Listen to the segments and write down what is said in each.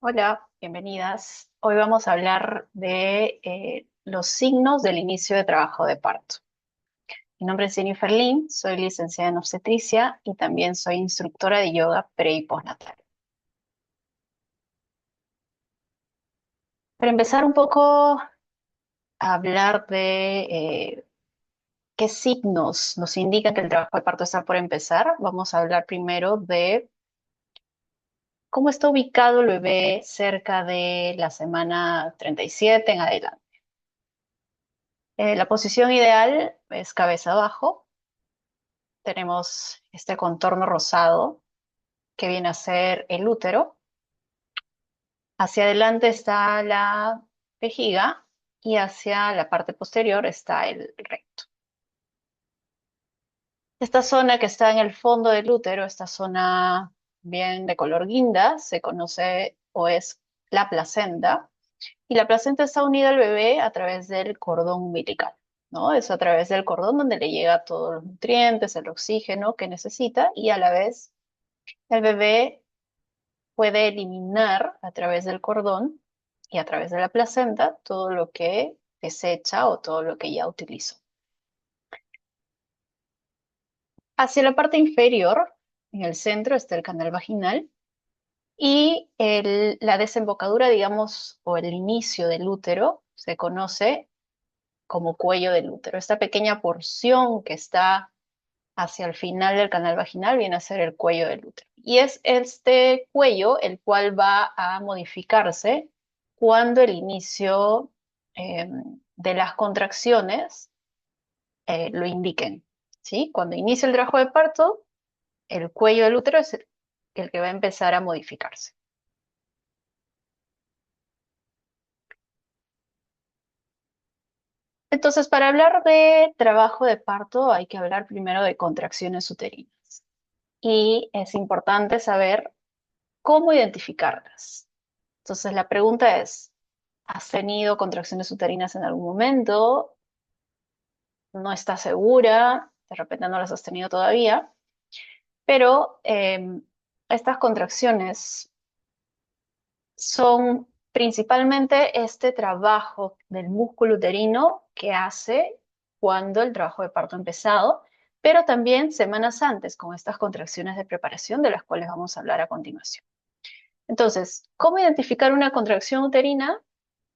Hola, bienvenidas. Hoy vamos a hablar de los signos del inicio de trabajo de parto. Mi nombre es Jennifer Lin, soy licenciada en obstetricia y también soy instructora de yoga pre y postnatal. Para empezar un poco a hablar de qué signos nos indican que el trabajo de parto está por empezar, vamos a hablar primero de cómo está ubicado el bebé cerca de la semana 37 en adelante. La posición ideal es cabeza abajo. Tenemos este contorno rosado que viene a ser el útero. Hacia adelante está la vejiga y hacia la parte posterior está el recto. Esta zona que está en el fondo del útero, esta zona bien de color guinda, se conoce o es la placenta. Y la placenta está unida al bebé a través del cordón umbilical, ¿no? Es a través del cordón donde le llega todos los nutrientes, el oxígeno que necesita y a la vez el bebé puede eliminar a través del cordón y a través de la placenta todo lo que desecha o todo lo que ya utilizó. Hacia la parte inferior, en el centro, está el canal vaginal y la desembocadura, digamos, o el inicio del útero se conoce como cuello del útero. Esta pequeña porción que está hacia el final del canal vaginal viene a ser el cuello del útero. Y es este cuello el cual va a modificarse cuando el inicio de las contracciones lo indiquen. ¿Sí? Cuando inicia el trabajo de parto, el cuello del útero es el que va a empezar a modificarse. Entonces, para hablar de trabajo de parto hay que hablar primero de contracciones uterinas. Y es importante saber cómo identificarlas. Entonces, la pregunta es, ¿has tenido contracciones uterinas en algún momento? ¿No estás segura? De repente no las has tenido todavía. Pero estas contracciones son principalmente este trabajo del músculo uterino que hace cuando el trabajo de parto ha empezado, pero también semanas antes con estas contracciones de preparación de las cuales vamos a hablar a continuación. Entonces, ¿cómo identificar una contracción uterina?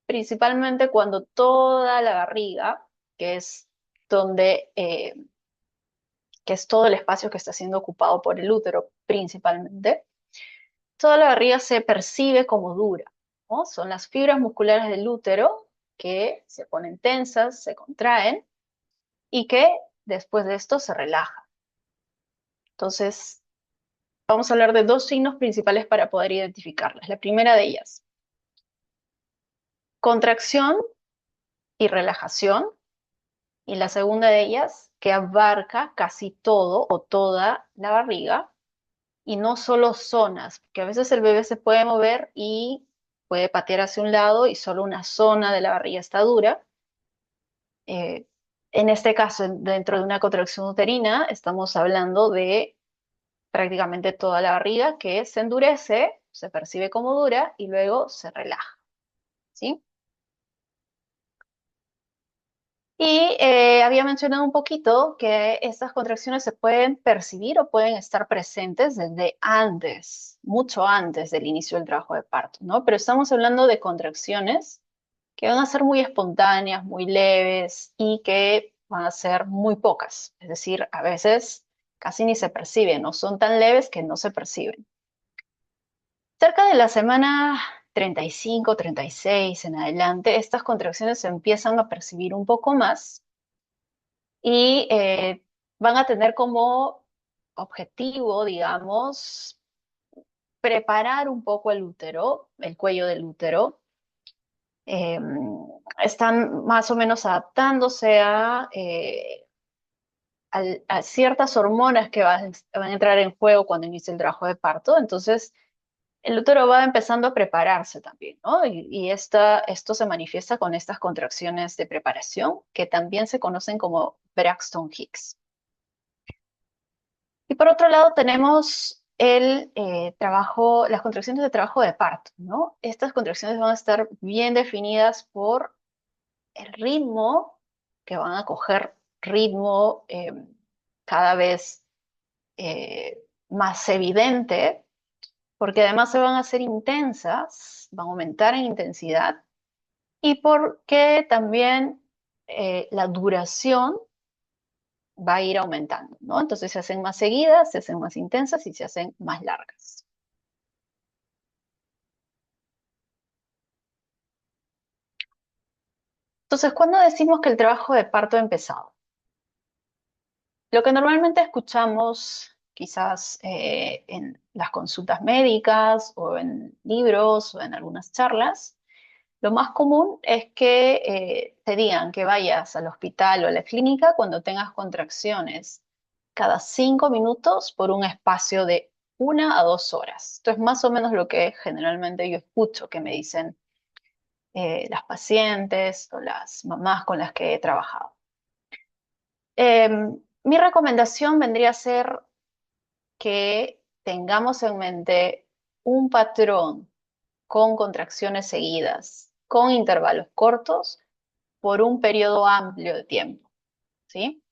Principalmente cuando toda la barriga, que es donde, que es todo el espacio que está siendo ocupado por el útero principalmente, toda la barriga se percibe como dura, ¿no? Son las fibras musculares del útero que se ponen tensas, se contraen y que después de esto se relajan. Entonces, vamos a hablar de dos signos principales para poder identificarlas. La primera de ellas, contracción y relajación. Y la segunda de ellas, que abarca casi todo o toda la barriga y no solo zonas, porque a veces el bebé se puede mover y puede patear hacia un lado y solo una zona de la barriga está dura. Eh, en este caso, dentro de una contracción uterina, estamos hablando de prácticamente toda la barriga que se endurece, se percibe como dura y luego se relaja, ¿sí? Y había mencionado un poquito que estas contracciones se pueden percibir o pueden estar presentes desde antes, mucho antes del inicio del trabajo de parto, ¿no? Pero estamos hablando de contracciones que van a ser muy espontáneas, muy leves y que van a ser muy pocas. Es decir, a veces casi ni se perciben o son tan leves que no se perciben. Cerca de la semana 35, 36 en adelante, estas contracciones se empiezan a percibir un poco más y van a tener como objetivo, digamos, preparar un poco el útero, el cuello del útero. Eh, Están más o menos adaptándose a ciertas hormonas que van a entrar en juego cuando inicie el trabajo de parto. Entonces, el útero va empezando a prepararse también, ¿no? Y esto se manifiesta con estas contracciones de preparación que también se conocen como Braxton Hicks. Y por otro lado tenemos las contracciones de trabajo de parto, ¿no? Estas contracciones van a estar bien definidas por el ritmo, que van a coger ritmo cada vez más evidente, porque además se van a hacer intensas, van a aumentar en intensidad, y porque también la duración va a ir aumentando, ¿no? Entonces se hacen más seguidas, se hacen más intensas y se hacen más largas. Entonces, ¿cuándo decimos que el trabajo de parto ha empezado? Lo que normalmente escuchamos quizás en las consultas médicas o en libros o en algunas charlas, lo más común es que te digan que vayas al hospital o a la clínica cuando tengas contracciones cada 5 minutos por un espacio de 1 a 2 horas. Esto es más o menos lo que generalmente yo escucho que me dicen las pacientes o las mamás con las que he trabajado. Mi recomendación vendría a ser que tengamos en mente un patrón con contracciones seguidas, con intervalos cortos, por un periodo amplio de tiempo, ¿sí?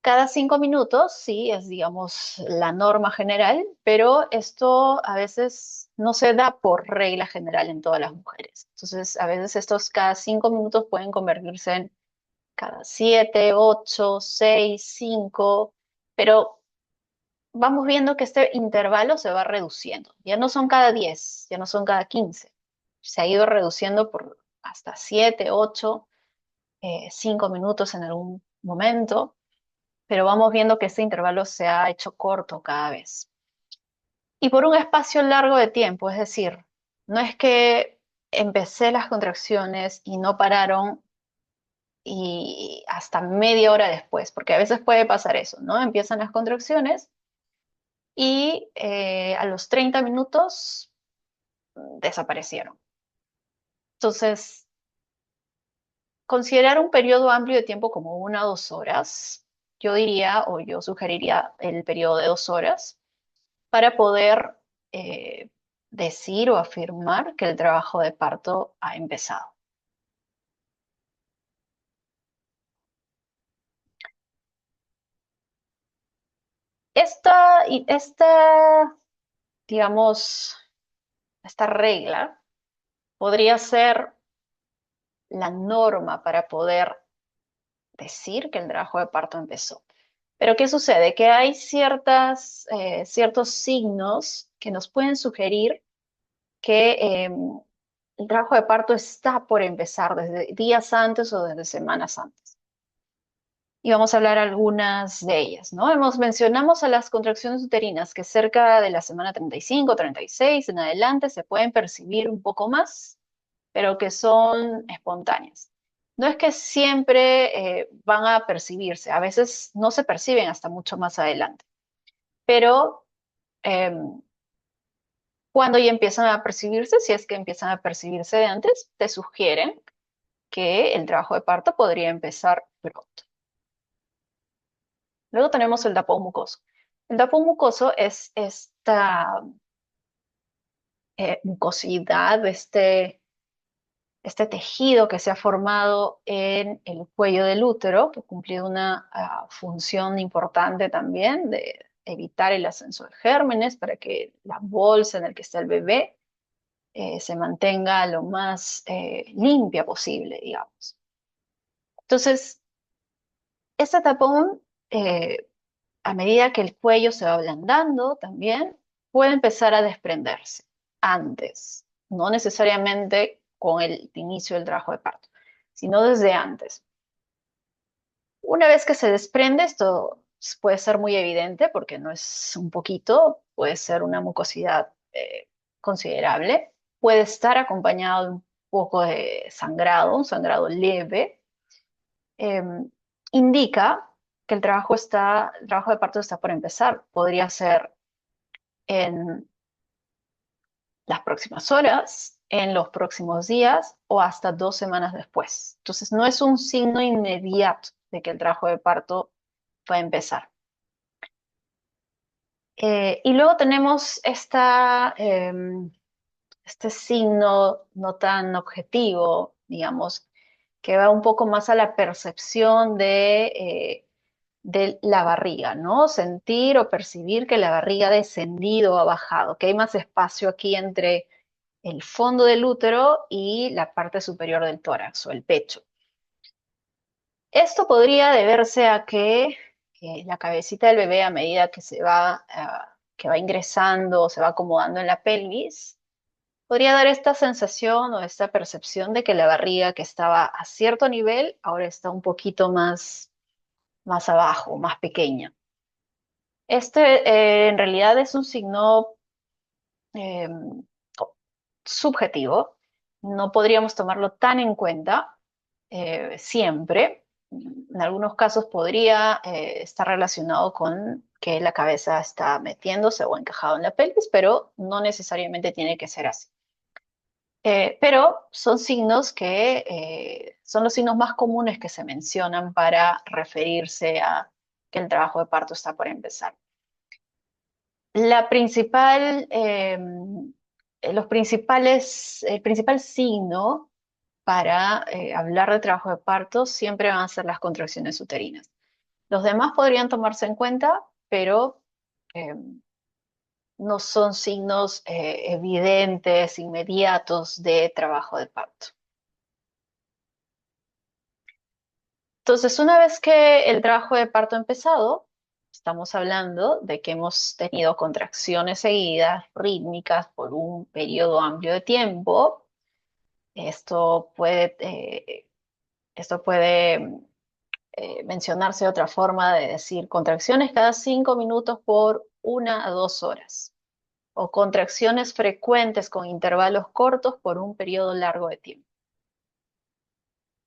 Cada 5 minutos, sí, es, digamos, la norma general, pero esto a veces no se da por regla general en todas las mujeres. Entonces, a veces estos cada 5 minutos pueden convertirse en cada 7, 8, 6, 5, pero vamos viendo que este intervalo se va reduciendo. Ya no son cada 10, ya no son cada 15. Se ha ido reduciendo por hasta 7, 8, 5 minutos en algún momento, pero vamos viendo que este intervalo se ha hecho corto cada vez. Y por un espacio largo de tiempo, es decir, no es que empecé las contracciones y no pararon y hasta media hora después, porque a veces puede pasar eso, ¿no? Empiezan las contracciones y a los 30 minutos desaparecieron. Entonces, considerar un periodo amplio de tiempo como 1 o 2 horas, yo diría o yo sugeriría el periodo de 2 horas para poder eh, decir o afirmar que el trabajo de parto ha empezado. Esta, digamos, esta regla podría ser la norma para poder decir que el trabajo de parto empezó. Pero ¿qué sucede? Que hay ciertos signos que nos pueden sugerir que el trabajo de parto está por empezar desde días antes o desde semanas antes. Y vamos a hablar algunas de ellas, ¿no? Mencionamos a las contracciones uterinas que cerca de la semana 35, 36 en adelante se pueden percibir un poco más, pero que son espontáneas. No es que siempre van a percibirse, a veces no se perciben hasta mucho más adelante, pero eh, cuando ya empiezan a percibirse, si es que empiezan a percibirse de antes, te sugieren que el trabajo de parto podría empezar pronto. Luego tenemos el tapón mucoso. El tapón mucoso es esta mucosidad, este tejido que se ha formado en el cuello del útero, que cumple una función importante también de evitar el ascenso de gérmenes para que la bolsa en la que está el bebé se mantenga lo más limpia posible, digamos. Entonces, este tapón, a medida que el cuello se va ablandando también, puede empezar a desprenderse antes, no necesariamente con el inicio del trabajo de parto, sino desde antes. Una vez que se desprende, esto puede ser muy evidente porque no es un poquito, puede ser una mucosidad considerable, puede estar acompañado de un poco de sangrado, un sangrado leve, eh, indica que el trabajo de parto está por empezar. Podría ser en las próximas horas, en los próximos días o hasta 2 semanas después. Entonces, no es un signo inmediato de que el trabajo de parto va a empezar. Y luego tenemos este signo no tan objetivo, digamos, que va un poco más a la percepción de la barriga, ¿no? Sentir o percibir que la barriga ha descendido o ha bajado, que hay más espacio aquí entre el fondo del útero y la parte superior del tórax o el pecho. Esto podría deberse a que la cabecita del bebé, a medida que que va ingresando o se va acomodando en la pelvis, podría dar esta sensación o esta percepción de que la barriga que estaba a cierto nivel ahora está un poquito más abajo, más pequeña. En realidad es un signo eh, subjetivo, no podríamos tomarlo tan en cuenta siempre. En algunos casos podría estar relacionado con que la cabeza está metiéndose o encajado en la pelvis, pero no necesariamente tiene que ser así. Pero son signos que son los signos más comunes que se mencionan para referirse a que el trabajo de parto está por empezar. El principal signo para hablar de trabajo de parto siempre van a ser las contracciones uterinas. Los demás podrían tomarse en cuenta, pero eh, no son signos evidentes, inmediatos de trabajo de parto. Entonces, una vez que el trabajo de parto ha empezado, estamos hablando de que hemos tenido contracciones seguidas, rítmicas, por un periodo amplio de tiempo. Esto puede, eh, esto puede mencionarse de otra forma de decir contracciones cada 5 minutos por 1 a 2 horas, o contracciones frecuentes con intervalos cortos por un periodo largo de tiempo.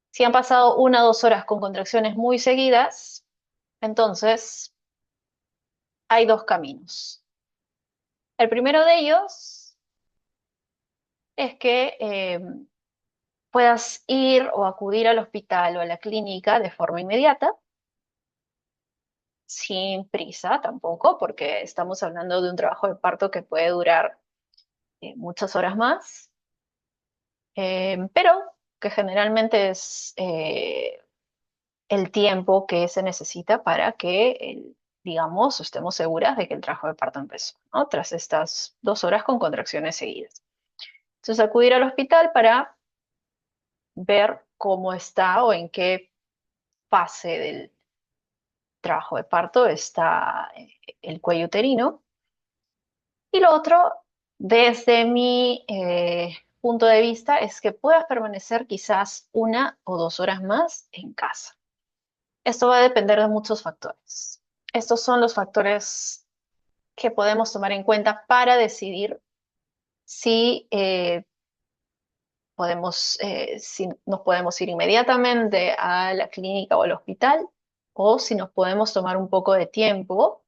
Si han pasado 1 a 2 horas con contracciones muy seguidas, entonces hay dos caminos. El primero de ellos es que puedas ir o acudir al hospital o a la clínica de forma inmediata, sin prisa tampoco, porque estamos hablando de un trabajo de parto que puede durar muchas horas más, pero que generalmente es el tiempo que se necesita para que, digamos, estemos seguras de que el trabajo de parto empezó, ¿no? Tras estas 2 horas con contracciones seguidas. Entonces, acudir al hospital para ver cómo está o en qué fase del trabajo de parto está el cuello uterino. Y lo otro, desde mi punto de vista, es que puedas permanecer quizás 1 o 2 horas más en casa. Esto va a depender de muchos factores. Estos son los factores que podemos tomar en cuenta para decidir si si nos podemos ir inmediatamente a la clínica o al hospital, o si nos podemos tomar un poco de tiempo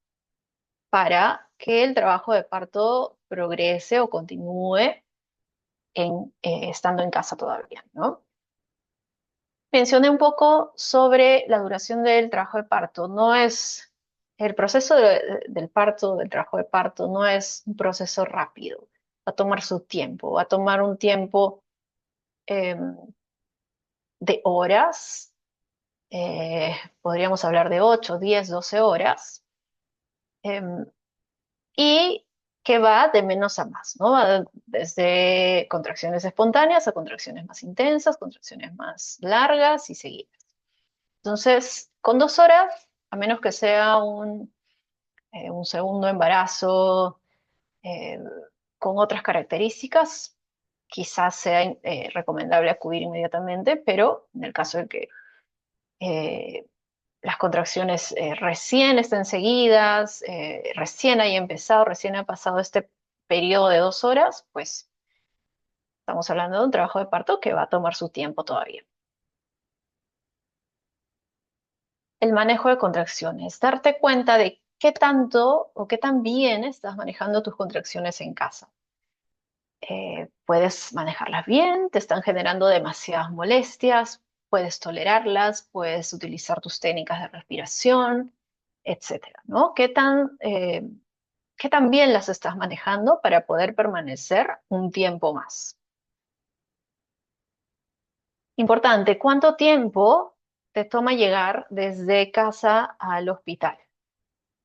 para que el trabajo de parto progrese o continúe estando en casa todavía, ¿no? Mencioné un poco sobre la duración del trabajo de parto. No es el proceso del parto, del trabajo de parto, no es un proceso rápido. Va a tomar su tiempo, va a tomar un tiempo em, de horas. Podríamos hablar de 8, 10, 12 horas. em, y que va de menos a más, ¿no? Va desde contracciones espontáneas a contracciones más intensas, contracciones más largas y seguidas. Entonces, con 2 horas, a menos que sea un segundo embarazo eh, con otras características, quizás sea recomendable acudir inmediatamente, pero en el caso de que eh, las contracciones recién estén seguidas, recién haya empezado, recién ha pasado este periodo de 2 horas, pues estamos hablando de un trabajo de parto que va a tomar su tiempo todavía. El manejo de contracciones, darte cuenta de qué tanto o qué tan bien estás manejando tus contracciones en casa. Puedes manejarlas bien, te están generando demasiadas molestias, puedes tolerarlas, puedes utilizar tus técnicas de respiración, etcétera, ¿no? qué tan bien las estás manejando para poder permanecer un tiempo más. Importante, ¿cuánto tiempo te toma llegar desde casa al hospital?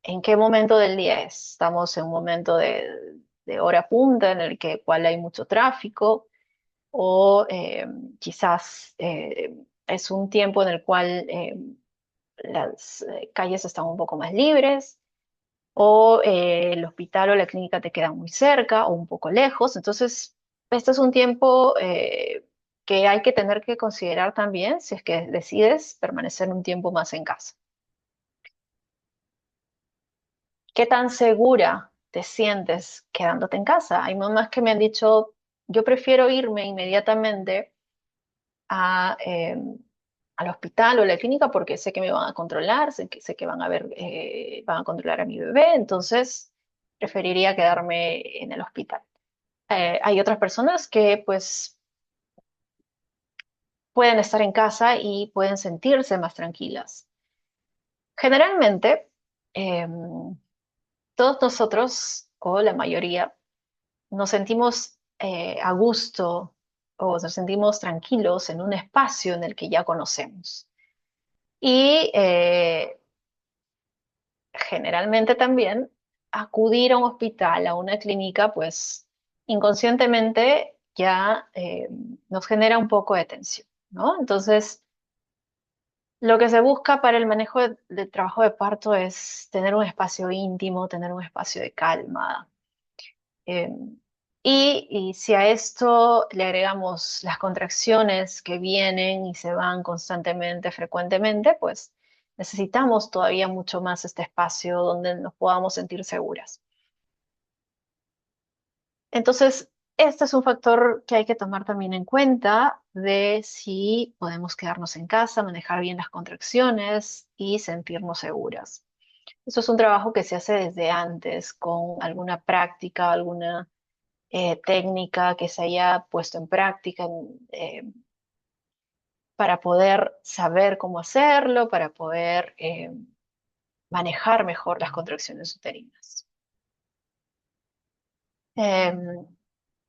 ¿En qué momento del día es? ¿Estamos en un momento de hora punta en el que cual hay mucho tráfico? ¿O quizás es un tiempo en el cual las calles están un poco más libres? ¿O el hospital o la clínica te quedan muy cerca o un poco lejos? Entonces, este es un tiempo que hay que tener que considerar también si es que decides permanecer un tiempo más en casa. ¿Qué tan segura te sientes quedándote en casa? Hay mamás que me han dicho, yo prefiero irme inmediatamente a, al hospital o a la clínica porque sé que me van a controlar, sé que van a ver, van a controlar a mi bebé, entonces preferiría quedarme en el hospital. Hay otras personas que pues pueden estar en casa y pueden sentirse más tranquilas. Generalmente, todos nosotros, o la mayoría, nos sentimos a gusto o nos sentimos tranquilos en un espacio en el que ya conocemos. Y generalmente también acudir a un hospital, a una clínica, pues inconscientemente ya nos genera un poco de tensión, ¿no? Entonces, lo que se busca para el manejo del trabajo de parto es tener un espacio íntimo, tener un espacio de calma. eh, y si a esto le agregamos las contracciones que vienen y se van constantemente, frecuentemente, pues necesitamos todavía mucho más este espacio donde nos podamos sentir seguras. Entonces, este es un factor que hay que tomar también en cuenta de si podemos quedarnos en casa, manejar bien las contracciones y sentirnos seguras. Eso es un trabajo que se hace desde antes, con alguna práctica, alguna técnica que se haya puesto en práctica para poder saber cómo hacerlo, para poder manejar mejor las contracciones uterinas. Em,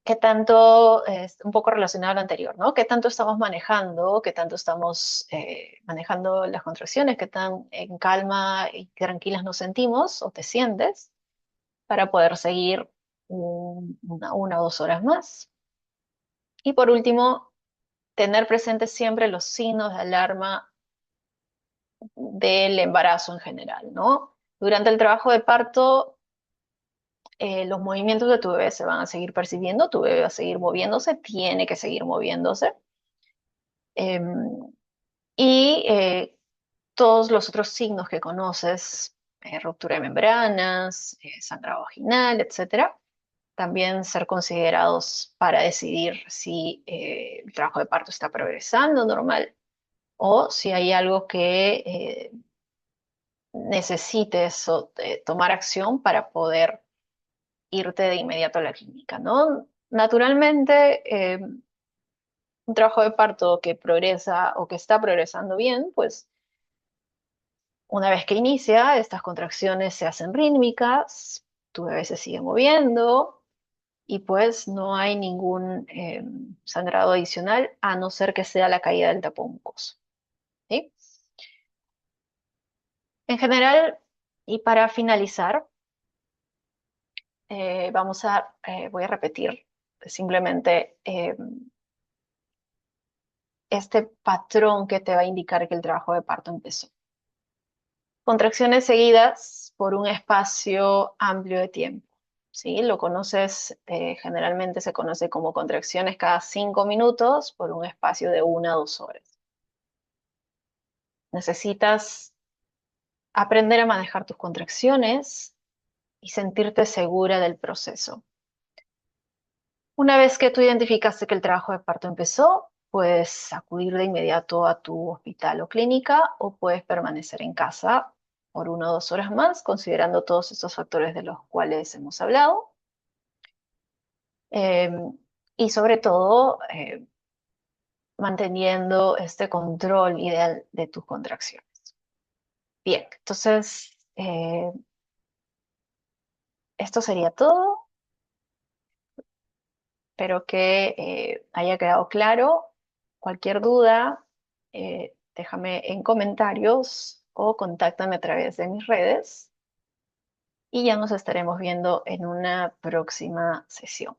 ¿Qué tanto, es un poco relacionado a lo anterior, ¿no? ¿Qué tanto estamos manejando? ¿Qué tanto estamos manejando las contracciones? ¿Qué tan en calma y tranquilas nos sentimos o te sientes para poder seguir una o 2 horas más? Y por último, tener presentes siempre los signos de alarma del embarazo en general, ¿no? Durante el trabajo de parto, los movimientos de tu bebé se van a seguir percibiendo, tu bebé va a seguir moviéndose, tiene que seguir moviéndose. Em, y todos los otros signos que conoces, ruptura de membranas, sangrado vaginal, etcétera, también ser considerados para decidir si el trabajo de parto está progresando normal o si hay algo que necesites tomar acción para poder irte de inmediato a la clínica, ¿no? Naturalmente, un trabajo de parto que progresa o que está progresando bien, pues una vez que inicia, estas contracciones se hacen rítmicas, tu bebé se sigue moviendo y pues no hay ningún sangrado adicional a no ser que sea la caída del tapón mucoso, ¿sí? En general, y para finalizar, voy a repetir simplemente este patrón que te va a indicar que el trabajo de parto empezó. Contracciones seguidas por un espacio amplio de tiempo. ¿Sí? Lo conoces, generalmente se conoce como contracciones cada 5 minutos por un espacio de 1 a 2 horas. Necesitas aprender a manejar tus contracciones y sentirte segura del proceso. Una vez que tú identificaste que el trabajo de parto empezó, puedes acudir de inmediato a tu hospital o clínica o puedes permanecer en casa por 1 o 2 horas más, considerando todos estos factores de los cuales hemos hablado. Eh, y sobre todo, manteniendo este control ideal de tus contracciones. Bien, entonces, Esto sería todo. Espero que haya quedado claro. Cualquier duda, déjame en comentarios o contáctame a través de mis redes y ya nos estaremos viendo en una próxima sesión.